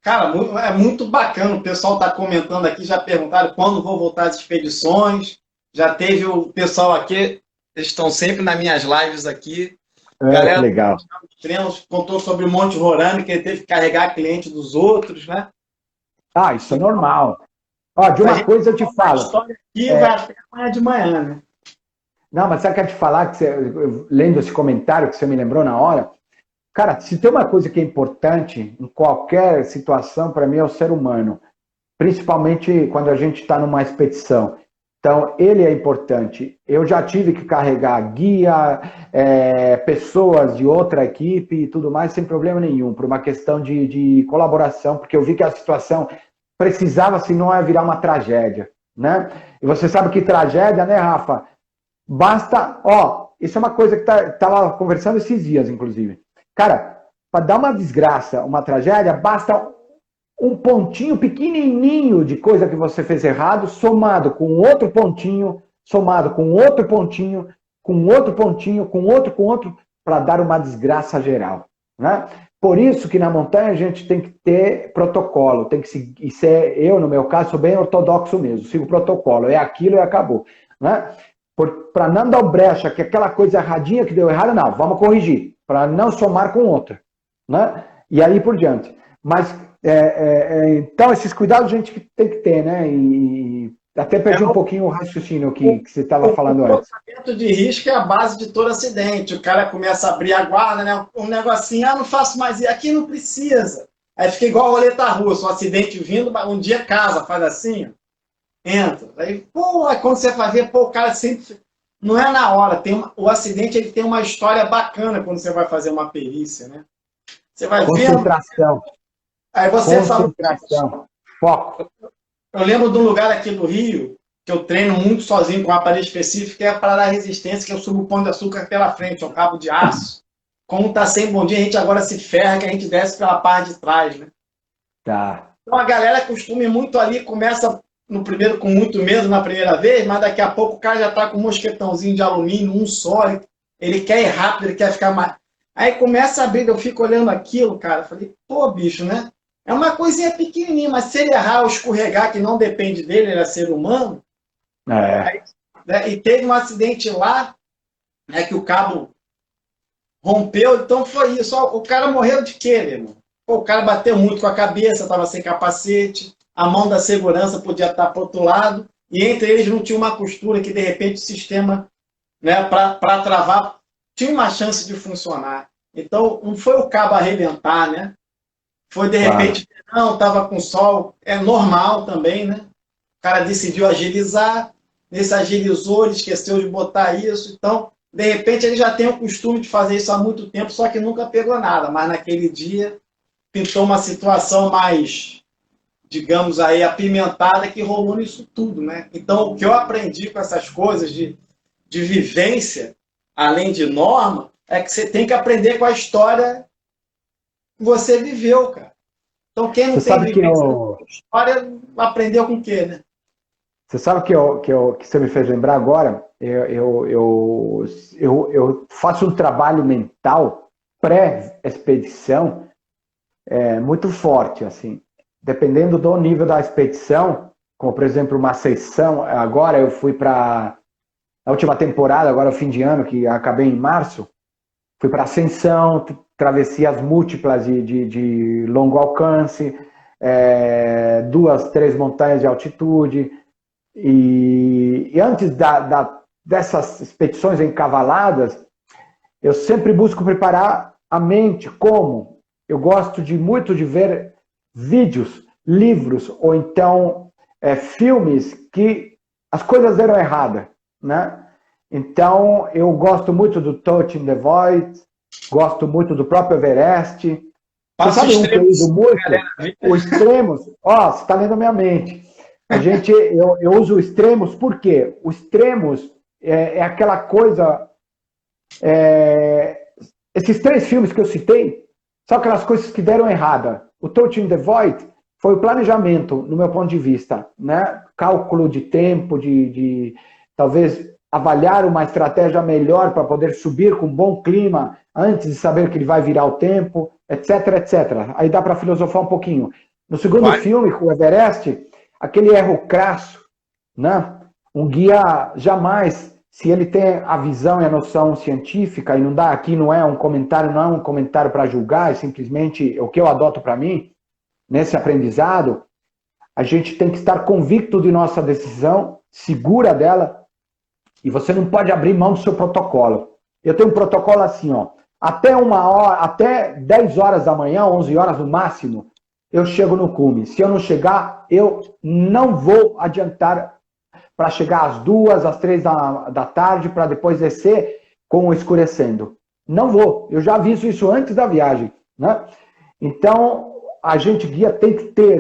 [SPEAKER 1] Cara, é muito bacana. O pessoal está comentando aqui, já perguntaram quando vou voltar às expedições. Já teve o pessoal aqui, eles estão sempre nas minhas lives aqui. Galera,
[SPEAKER 2] legal.
[SPEAKER 1] Treinos, contou sobre o Monte Roraima, que ele teve que carregar cliente dos outros, né?
[SPEAKER 2] Ah, isso é normal. Ó, de uma coisa eu te falo. A
[SPEAKER 1] história aqui vai até amanhã de manhã, né?
[SPEAKER 2] Não, mas sabe o que eu ia te falar, lendo esse comentário que você me lembrou na hora? Cara, se tem uma coisa que é importante em qualquer situação, para mim, é o ser humano. Principalmente quando a gente está numa expedição. Então, ele é importante. Eu já tive que carregar guia, pessoas de outra equipe e tudo mais, sem problema nenhum, por uma questão de colaboração, porque eu vi que a situação precisava, senão ia virar uma tragédia, né? E você sabe que tragédia, né, Rafa? Basta, isso é uma coisa que estava conversando esses dias, inclusive. Cara, para dar uma desgraça, uma tragédia, basta um pontinho pequenininho de coisa que você fez errado, somado com outro pontinho, somado com outro pontinho, com outro pontinho, com outro, para dar uma desgraça geral, né? Por isso que na montanha a gente tem que ter protocolo, tem que seguir, eu, no meu caso, sou bem ortodoxo mesmo, sigo o protocolo, é aquilo e acabou, né? Para não dar brecha, que aquela coisa erradinha que deu errado, não, vamos corrigir, para não somar com outra, né? E aí por diante. Mas, então, esses cuidados a gente tem que ter, né? E até perdi um pouquinho o raciocínio que você estava falando antes.
[SPEAKER 1] O tratamento de risco é a base de todo acidente. O cara começa a abrir a guarda, né? Um negocinho, não faço mais isso, aqui não precisa. Aí fica igual a roleta russa, um acidente vindo, um dia casa, faz assim, ó. Entra. Aí, pô, quando você vai ver, pô, o cara sempre... Não é na hora. O acidente ele tem uma história bacana quando você vai fazer uma perícia, né? Você vai
[SPEAKER 2] concentração.
[SPEAKER 1] Vendo... Aí você
[SPEAKER 2] concentração.
[SPEAKER 1] Fala...
[SPEAKER 2] Foco.
[SPEAKER 1] Eu lembro de um lugar aqui no Rio, que eu treino muito sozinho com um aparelho específico, que é para dar resistência, que eu subo o pão de açúcar pela frente, é um cabo de aço. Como tá sem bom dia, a gente agora se ferra, que a gente desce pela parte de trás, né?
[SPEAKER 2] Tá.
[SPEAKER 1] Então a galera costuma ir muito ali, começa... no primeiro com muito medo na primeira vez, mas daqui a pouco o cara já está com um mosquetãozinho de alumínio, um só, ele quer ir rápido, ele quer ficar mais... Aí começa a abrir, eu fico olhando aquilo, cara, falei, pô, bicho, né? É uma coisinha pequenininha, mas se ele errar ou escorregar, que não depende dele, ele é ser humano, aí, né? E teve um acidente lá, né, que o cabo rompeu, então foi isso, o cara morreu de quê, meu irmão? Pô, o cara bateu muito com a cabeça, estava sem capacete, a mão da segurança podia estar para o outro lado, e entre eles não tinha uma costura que, de repente, o sistema, né, para travar, tinha uma chance de funcionar. Então, não foi o cabo arrebentar, né? Foi, de repente, não, estava com sol, é normal também, né? O cara decidiu agilizar, nesse agilizou, ele esqueceu de botar isso, então, de repente, ele já tem o costume de fazer isso há muito tempo, só que nunca pegou nada, mas naquele dia pintou uma situação mais... digamos aí, apimentada que rolou nisso tudo, né? Então, o que eu aprendi com essas coisas de vivência, além de norma, é que você tem que aprender com a história que você viveu, cara. Então, quem não tem vivência com a história, aprendeu com o quê, né?
[SPEAKER 2] Você sabe que você me fez lembrar agora? Eu faço um trabalho mental pré-expedição muito forte, assim. Dependendo do nível da expedição, como por exemplo uma sessão, agora eu fui para a última temporada, agora o fim de ano, que acabei em março, fui para ascensão, travessias múltiplas de longo alcance, 2, 3 montanhas de altitude, e antes dessas expedições encavaladas, eu sempre busco preparar a mente. Como? Eu gosto muito de ver vídeos, livros, ou então filmes que as coisas deram errada, né? Então, eu gosto muito do Touching the Void, gosto muito do próprio Everest. Você sabe um que eu uso muito? O Extremos. Ó, você está lendo a minha mente. Eu uso o Extremos por quê? O Extremos é aquela coisa... esses 3 filmes que eu citei são aquelas coisas que deram errada. O Touching the Void foi o planejamento, no meu ponto de vista, né? Cálculo de tempo, de talvez avaliar uma estratégia melhor para poder subir com bom clima antes de saber que ele vai virar o tempo, etc, etc. Aí dá para filosofar um pouquinho. No segundo filme, com o Everest, aquele erro crasso, né? Um guia jamais, se ele tem a visão e a noção científica, e não dá aqui, não é um comentário para julgar, é simplesmente o que eu adoto para mim, nesse aprendizado, a gente tem que estar convicto de nossa decisão, segura dela, e você não pode abrir mão do seu protocolo. Eu tenho um protocolo assim, ó, até 10 horas da manhã, 11 horas no máximo, eu chego no cume. Se eu não chegar, eu não vou adiantar para chegar às 2, às 3 da tarde, para depois descer com o escurecendo. Não vou. Eu já aviso isso antes da viagem, né? Então, a gente guia tem que ter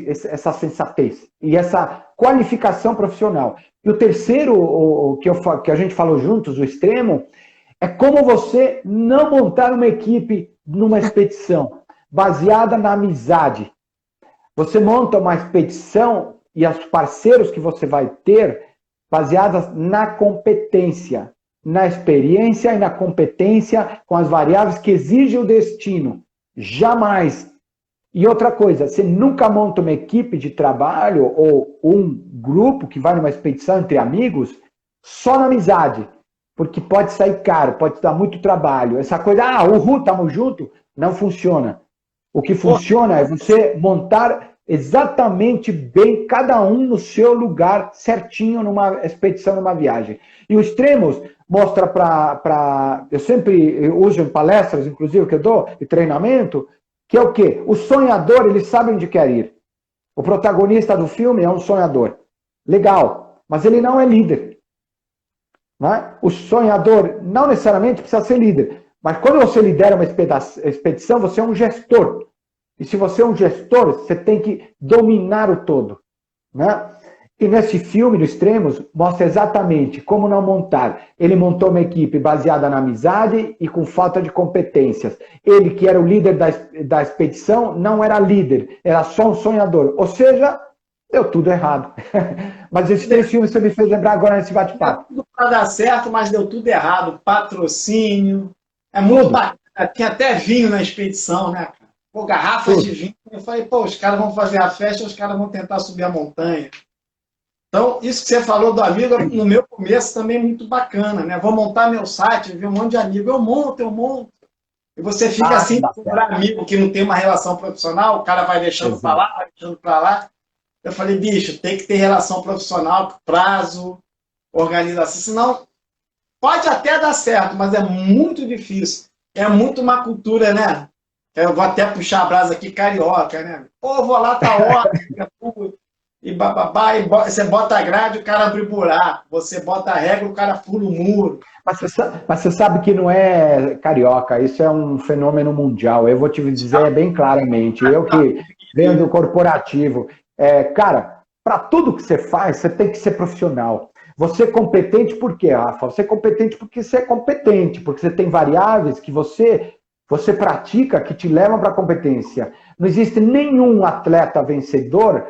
[SPEAKER 2] essa sensatez e essa qualificação profissional. E o terceiro, que a gente falou juntos, o extremo, é como você não montar uma equipe numa expedição baseada na amizade. Você monta uma expedição e os parceiros que você vai ter baseadas na competência, na experiência e na competência com as variáveis que exige o destino. Jamais. E outra coisa, você nunca monta uma equipe de trabalho ou um grupo que vai numa expedição entre amigos só na amizade, porque pode sair caro, pode dar muito trabalho. Essa coisa, uhul, tamo junto, não funciona. O que funciona é você montar exatamente bem cada um no seu lugar certinho numa expedição, numa viagem. E o Extremos mostra eu sempre uso em palestras, inclusive, que eu dou, de treinamento, que é o quê? O sonhador, ele sabe onde quer ir. O protagonista do filme é um sonhador. Legal, mas ele não é líder. Não é? O sonhador não necessariamente precisa ser líder. Mas quando você lidera uma expedição, você é um gestor. E se você é um gestor, você tem que dominar o todo. Né? E nesse filme, do Extremos, mostra exatamente como não montar. Ele montou uma equipe baseada na amizade e com falta de competências. Ele, que era o líder da expedição, não era líder, era só um sonhador. Ou seja, deu tudo errado. Mas esses 3 filmes você me fez lembrar agora nesse bate-papo.
[SPEAKER 1] Tudo para dar certo, mas deu tudo errado. Patrocínio. É muito bacana. Tinha até vinho na expedição, né, cara? Pô, garrafas de vinho. Eu falei, pô, os caras vão fazer a festa, os caras vão tentar subir a montanha. Então, isso que você falou do amigo, no meu começo também é muito bacana, né? Vou montar meu site, ver um monte de amigo. Eu monto. E você fica assim, procurar amigo que não tem uma relação profissional, o cara vai deixando para lá, vai deixando para lá. Eu falei, bicho, tem que ter relação profissional, prazo, organização, senão pode até dar certo, mas é muito difícil. É muito uma cultura, né? Eu vou até puxar a brasa aqui, carioca, né? Pô, vou lá, tá hora, e bababá, e você bota a grade, o cara abre buraco. Você bota a regra, o cara pula o muro.
[SPEAKER 2] Mas você sabe que não é carioca, isso é um fenômeno mundial. Eu vou te dizer bem claramente. Eu que venho do corporativo. Cara, para tudo que você faz, você tem que ser profissional. Você é competente por quê, Rafa? Você é competente porque você é competente, porque você tem variáveis que você pratica que te levam para a competência. Não existe nenhum atleta vencedor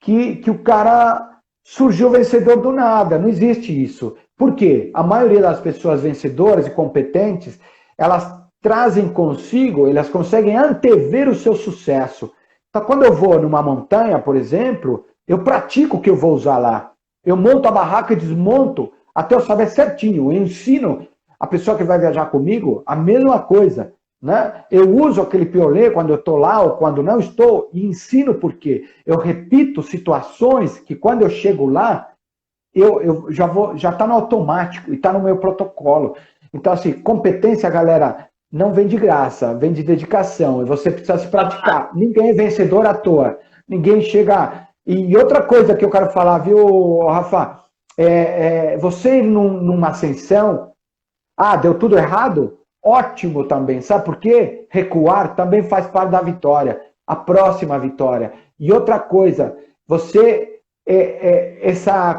[SPEAKER 2] que o cara surgiu vencedor do nada. Não existe isso. Por quê? A maioria das pessoas vencedoras e competentes, elas trazem consigo, elas conseguem antever o seu sucesso. Então, quando eu vou numa montanha, por exemplo, eu pratico o que eu vou usar lá. Eu monto a barraca e desmonto até eu saber certinho. Eu ensino a pessoa que vai viajar comigo a mesma coisa. Né? Eu uso aquele piolê quando eu estou lá ou quando não estou e ensino por quê. Eu repito situações que quando eu chego lá, eu já está no automático e está no meu protocolo. Então, assim, competência, galera, não vem de graça, vem de dedicação. E você precisa se praticar. Ninguém é vencedor à toa. Ninguém chega... E outra coisa que eu quero falar, viu, Rafa? Você ir numa ascensão, deu tudo errado? Ótimo também. Sabe por quê? Recuar também faz parte da vitória. A próxima vitória. E outra coisa, você...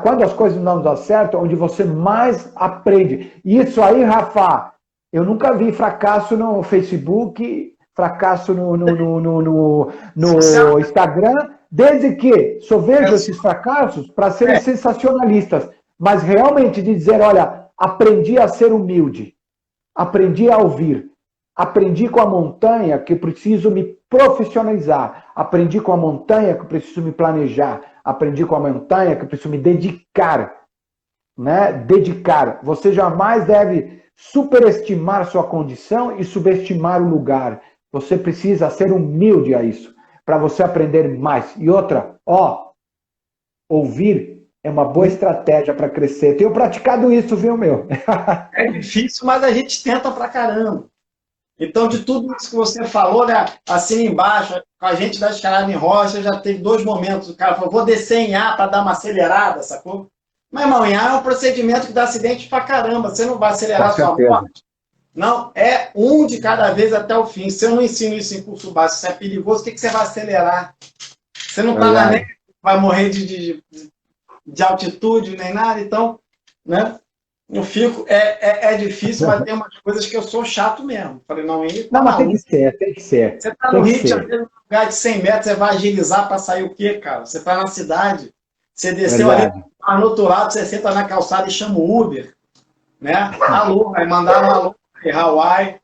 [SPEAKER 2] quando as coisas não dão certo, onde você mais aprende. Isso aí, Rafa, eu nunca vi fracasso no Facebook, fracasso no Instagram, desde que só vejo esses fracassos para serem sensacionalistas. Mas realmente de dizer, olha, aprendi a ser humilde, aprendi a ouvir, aprendi com a montanha que eu preciso me profissionalizar, aprendi com a montanha que eu preciso me planejar, aprendi com a montanha que eu preciso me dedicar, né? Dedicar. Você jamais deve superestimar sua condição e subestimar o lugar. Você precisa ser humilde a isso, para você aprender mais. E outra, ouvir é uma boa estratégia para crescer. Tenho praticado isso, viu, meu?
[SPEAKER 1] É difícil, mas a gente tenta pra caramba. Então, de tudo isso que você falou, né, assim embaixo, com a gente da Escalada em Rocha, já teve 2 momentos. O cara falou, vou descer em A para dar uma acelerada, sacou? Mas, irmão, em A é um procedimento que dá acidente pra caramba. Você não vai acelerar sua morte. Não, é um de cada vez até o fim. Se eu não ensino isso em curso básico, isso é perigoso, o que você vai acelerar? Você não está na neve, vai morrer de altitude nem nada, então, né? Eu fico, é difícil, mas tem umas coisas que eu sou chato mesmo. Falei, não,
[SPEAKER 2] mas tem que ser, tem que ser.
[SPEAKER 1] Você está no Rio de Janeiro, num lugar de 100 metros, você vai agilizar para sair o quê, cara? Você está na cidade, você desceu ali no outro lado, você senta na calçada e chama o Uber, né? Alô, vai mandar um alô em Hawaii.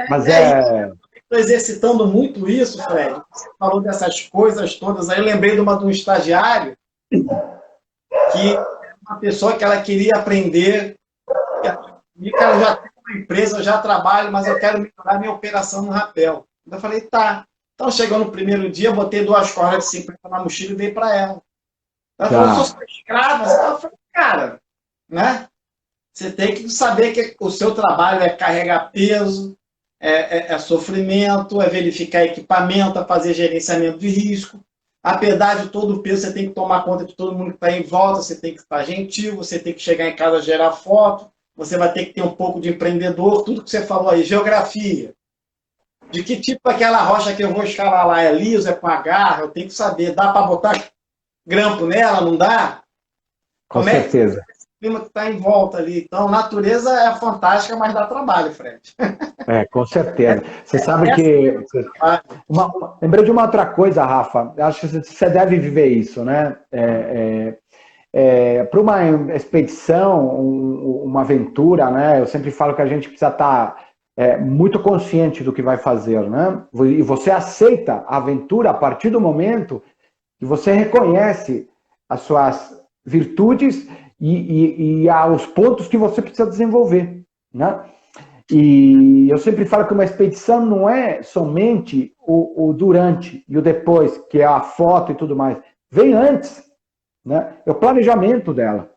[SPEAKER 2] Mas
[SPEAKER 1] Estou exercitando muito isso, Fred. Você falou dessas coisas todas. Aí eu lembrei de um estagiário que é uma pessoa que ela queria aprender. E, cara, eu já tenho uma empresa, eu já trabalho, mas eu quero melhorar minha operação no rapel. Eu falei, tá. Então, chegou no primeiro dia, botei 2 cordas de 50 na mochila e dei para ela. Ela falou, eu sou escrava. Eu falei, cara, né? Você tem que saber que o seu trabalho é carregar peso, é sofrimento, é verificar equipamento, é fazer gerenciamento de risco. Apesar de todo o peso, você tem que tomar conta de todo mundo que está em volta, você tem que estar gentil, você tem que chegar em casa gerar foto, você vai ter que ter um pouco de empreendedor, tudo que você falou aí, geografia. De que tipo aquela rocha que eu vou escalar lá? É liso, é com agarra? Eu tenho que saber. Dá para botar grampo nela, não dá?
[SPEAKER 2] Com certeza.
[SPEAKER 1] Clima que está em volta ali. Então, natureza é fantástica, mas dá trabalho, Fred.
[SPEAKER 2] Com certeza. Você sabe que... Lembrei de uma outra coisa, Rafa. Acho que você deve viver isso, né? Para uma expedição, uma aventura, né? Eu sempre falo que a gente precisa estar muito consciente do que vai fazer, né? E você aceita a aventura a partir do momento que você reconhece as suas virtudes e aos pontos que você precisa desenvolver, né? E eu sempre falo que uma expedição não é somente o durante e o depois, que é a foto e tudo mais. Vem antes, né? É o planejamento dela.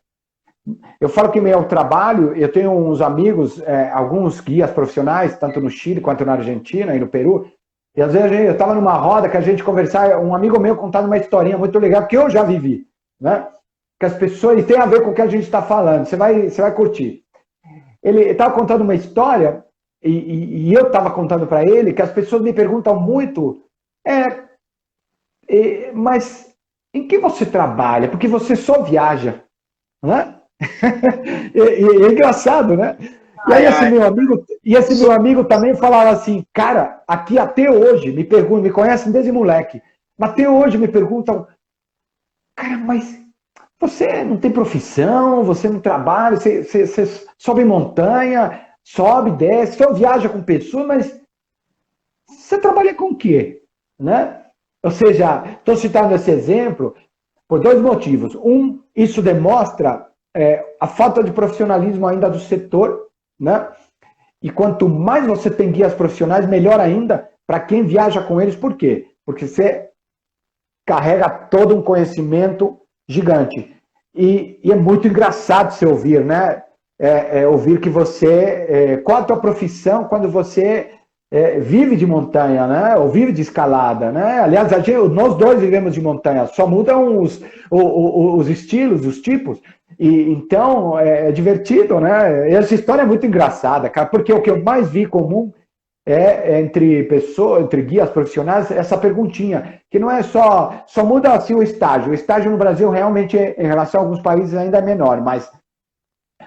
[SPEAKER 2] Eu falo que meu trabalho, eu tenho uns amigos, alguns guias profissionais, tanto no Chile quanto na Argentina e no Peru, e às vezes eu estava numa roda que a gente conversava, um amigo meu contando uma historinha muito legal, que eu já vivi, né? Que as pessoas, e tem a ver com o que a gente está falando, você vai curtir. Ele estava contando uma história, e eu estava contando para ele, que as pessoas me perguntam muito, mas em que você trabalha? Porque você só viaja, né? É engraçado, né? E aí esse meu amigo também falava assim, cara, aqui até hoje, me conhecem desde moleque, mas até hoje me perguntam, cara, mas você não tem profissão, você não trabalha, você sobe montanha, sobe, desce, só viaja com pessoas, mas você trabalha com o quê? Né? Ou seja, estou citando esse exemplo por 2 motivos. Um, isso demonstra a falta de profissionalismo ainda do setor, né? E quanto mais você tem guias profissionais, melhor ainda para quem viaja com eles. Por quê? Porque você carrega todo um conhecimento gigante. E é muito engraçado você ouvir, né? Ouvir que você... qual a tua profissão quando você vive de montanha, né? Ou vive de escalada, né? Aliás, nós dois vivemos de montanha, só mudam os estilos, os tipos. E, então, é divertido, né? Essa história é muito engraçada, cara, porque o que eu mais vi comum entre pessoas, entre guias profissionais, essa perguntinha, que não é só muda assim o estágio. O estágio no Brasil realmente, em relação a alguns países, ainda é menor, mas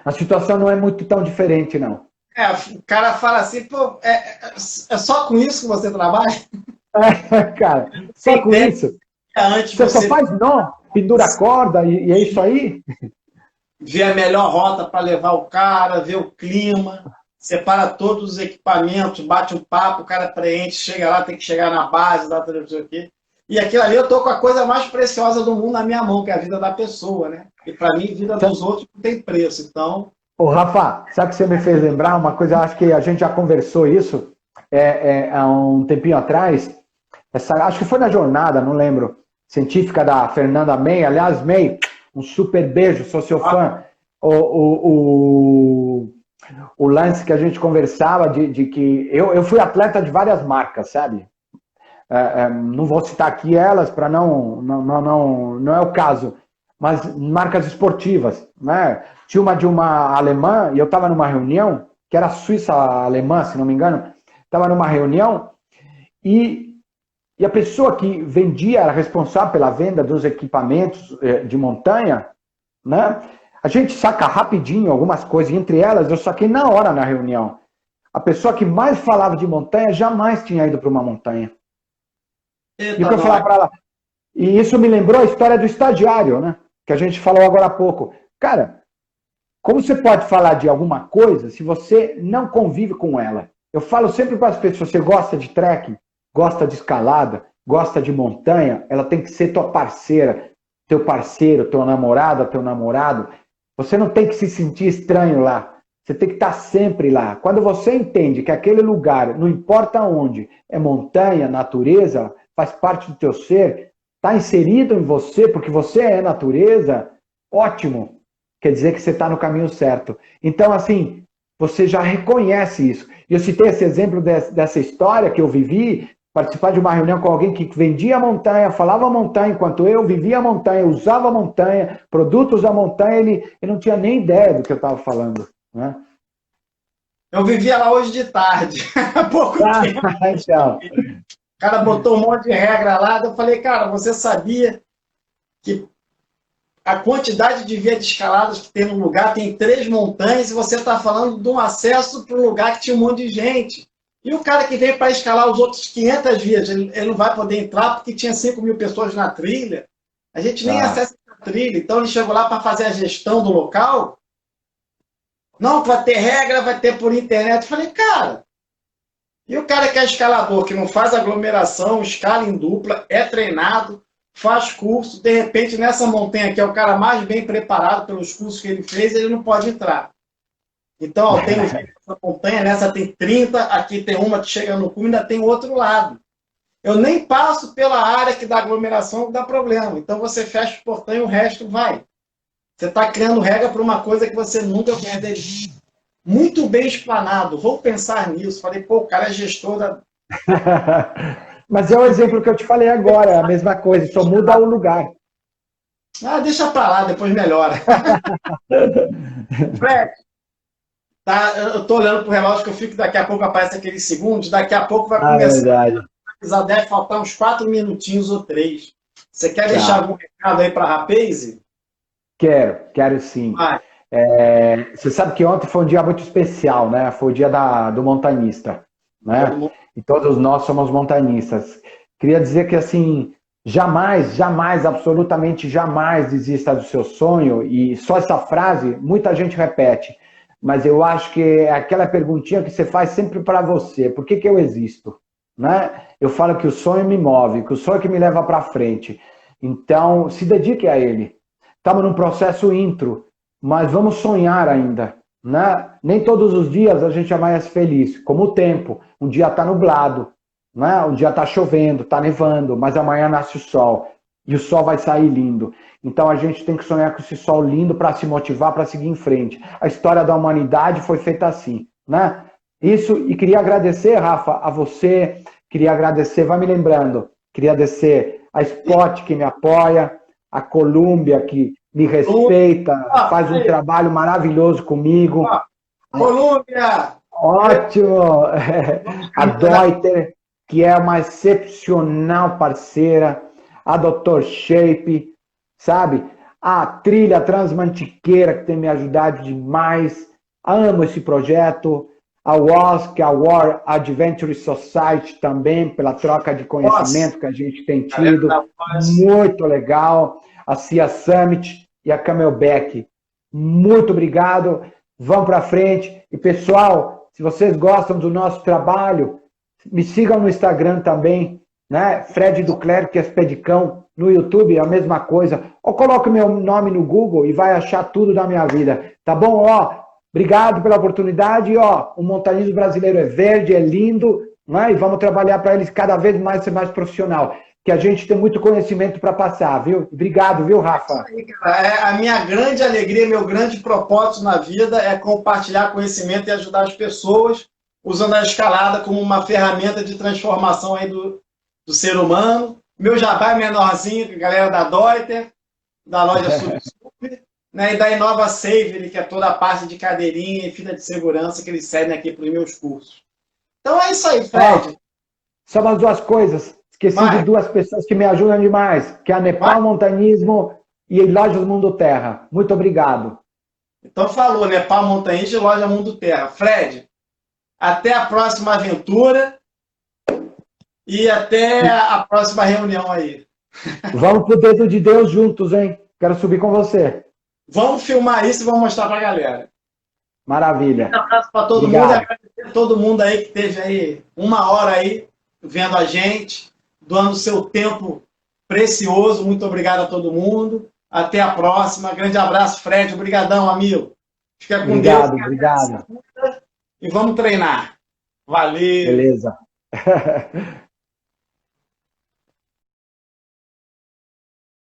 [SPEAKER 2] a situação não é muito tão diferente, não.
[SPEAKER 1] O cara fala assim, pô, é só com isso que você trabalha?
[SPEAKER 2] Cara, só com isso.
[SPEAKER 1] Antes
[SPEAKER 2] você só faz nó, pendura a corda e é isso aí?
[SPEAKER 1] Ver a melhor rota para levar o cara, ver o clima, separa todos os equipamentos, bate um papo, o cara preenche, chega lá, tem que chegar na base, dá tudo isso aqui. E aquilo ali eu tô com a coisa mais preciosa do mundo na minha mão, que é a vida da pessoa, né? E para mim, a vida dos outros não tem preço, então...
[SPEAKER 2] Ô, Rafa, sabe o que você me fez lembrar? Uma coisa, acho que a gente já conversou isso há um tempinho atrás, acho que foi na jornada, não lembro, científica da Fernanda May. Aliás, May, um super beijo, sou seu fã. O lance que a gente conversava de que eu fui atleta de várias marcas, sabe? Não vou citar aqui elas para não é o caso, mas marcas esportivas, né? Tinha uma de uma alemã e eu estava numa reunião que era suíça-alemã, se não me engano, estava numa reunião e a pessoa que vendia, era responsável pela venda dos equipamentos de montanha, né? A gente saca rapidinho algumas coisas, entre elas eu saquei na hora na reunião. A pessoa que mais falava de montanha jamais tinha ido para uma montanha. Eita, e o que eu falava para ela? E isso me lembrou a história do estagiário, né? Que a gente falou agora há pouco. Cara, como você pode falar de alguma coisa se você não convive com ela? Eu falo sempre para as pessoas, você gosta de trekking, gosta de escalada, gosta de montanha, ela tem que ser tua parceira, teu parceiro, teu namorado, teu namorado. Você não tem que se sentir estranho lá. Você tem que estar sempre lá. Quando você entende que aquele lugar, não importa onde, é montanha, natureza, faz parte do teu ser, está inserido em você, porque você é natureza, ótimo. Quer dizer que você está no caminho certo. Então, assim, você já reconhece isso. E eu citei esse exemplo dessa história que eu vivi, participar de uma reunião com alguém que vendia a montanha, falava a montanha, enquanto eu vivia a montanha, usava a montanha, produtos da montanha, ele não tinha nem ideia do que eu estava falando. Né?
[SPEAKER 1] Eu vivia lá hoje de tarde, há pouco tempo.
[SPEAKER 2] Então.
[SPEAKER 1] O cara botou um monte de regra lá, eu falei, cara, você sabia que a quantidade de vias de escaladas que tem no lugar, tem 3 montanhas, e você está falando de um acesso para um lugar que tinha um monte de gente. E o cara que veio para escalar os outros 500 vias, ele não vai poder entrar porque tinha 5.000 pessoas na trilha. A gente nem acessa a trilha. Então ele chegou lá para fazer a gestão do local. Não, vai ter regra, vai ter por internet. Eu falei, cara, e o cara que é escalador, que não faz aglomeração, escala em dupla, é treinado, faz curso, de repente nessa montanha que é o cara mais bem preparado pelos cursos que ele fez, ele não pode entrar. Então, ó, tem essa montanha, nessa tem 30, aqui tem uma que chega no cume, ainda tem outro lado. Eu nem passo pela área que dá aglomeração, que dá problema. Então você fecha o portão e o resto vai. Você está criando regra para uma coisa que você nunca fez. Muito bem explanado. Vou pensar nisso. Falei, pô, o cara é gestor da...
[SPEAKER 2] Mas é o exemplo que eu te falei agora, é a mesma coisa, só muda o lugar.
[SPEAKER 1] Ah, deixa para lá, depois melhora. Fred, tá, eu estou olhando para o relógio que eu fico, daqui a pouco aparece aqueles segundos, daqui a pouco vai começar. Deve faltar uns 4 minutinhos ou 3. Você quer deixar algum recado aí para a Rapaze?
[SPEAKER 2] Quero sim. Você sabe que ontem foi um dia muito especial, né? Foi o dia do montanhista, né? E todos nós somos montanhistas. Queria dizer que, assim, jamais, absolutamente jamais desista do seu sonho. E só essa frase, muita gente repete. Mas eu acho que é aquela perguntinha que você faz sempre para você. Por que eu existo? Né? Eu falo que o sonho me move, que o sonho é que me leva para frente. Então, se dedique a ele. Estamos num processo intro, mas vamos sonhar ainda. Né? Nem todos os dias a gente amanhece feliz, como o tempo. Um dia está nublado, né? Um dia está chovendo, está nevando, mas amanhã nasce o sol. e o sol vai sair lindo. Então a gente tem que sonhar com esse sol lindo para se motivar, para seguir em frente. A história da humanidade foi feita assim, né? Isso, e queria agradecer, Rafa, a você, queria agradecer, vai me lembrando, queria agradecer a Spot que me apoia, a Colômbia que me respeita, faz um trabalho maravilhoso comigo.
[SPEAKER 1] Colômbia!
[SPEAKER 2] Ótimo! A Deuter, que é uma excepcional parceira, a Dr. Shape, sabe? A Trilha Transmantiqueira, que tem me ajudado demais. Amo esse projeto. A WASC, a War Adventure Society também, pela troca de conhecimento que a gente tem tido. Muito legal. A CIA Summit e a Camelback. Muito obrigado. Vão para frente. E, pessoal, se vocês gostam do nosso trabalho, me sigam no Instagram também, né? Fred Duclerc, Expedicão. No YouTube, a mesma coisa. Ou coloque meu nome no Google e vai achar tudo da minha vida. Tá bom? Ó, obrigado pela oportunidade. E, ó, o montanismo brasileiro é verde, é lindo, né? E vamos trabalhar para eles cada vez mais ser mais profissional. Que a gente tem muito conhecimento para passar, viu? Obrigado, viu, Rafa?
[SPEAKER 1] A minha grande alegria, meu grande propósito na vida é compartilhar conhecimento e ajudar as pessoas, usando a escalada como uma ferramenta de transformação aí do ser humano. Meu jabá é menorzinho, a galera da Deuter, da loja Sub, né, e da Inova Safety, que é toda a parte de cadeirinha e fita de segurança que eles cedem aqui para os meus cursos. Então é isso aí, Fred.
[SPEAKER 2] Só umas duas coisas. Esqueci de duas pessoas que me ajudam demais, que é a Nepal Montanismo e Lojas Mundo Terra. Muito obrigado.
[SPEAKER 1] Então falou, Nepal Montanismo e Loja Mundo Terra. Fred, até a próxima aventura. E até a próxima reunião aí.
[SPEAKER 2] Vamos pro Dedo de Deus juntos, hein? Quero subir com você.
[SPEAKER 1] Vamos filmar isso e vamos mostrar pra galera.
[SPEAKER 2] Maravilha.
[SPEAKER 1] Um abraço pra todo mundo. Agradecer a todo mundo aí que esteve aí 1 hora aí vendo a gente, doando seu tempo precioso. Muito obrigado a todo mundo. Até a próxima. Grande abraço, Fred. Obrigadão, amigo. Fica com Deus.
[SPEAKER 2] Obrigado.
[SPEAKER 1] E vamos treinar. Valeu.
[SPEAKER 2] Beleza.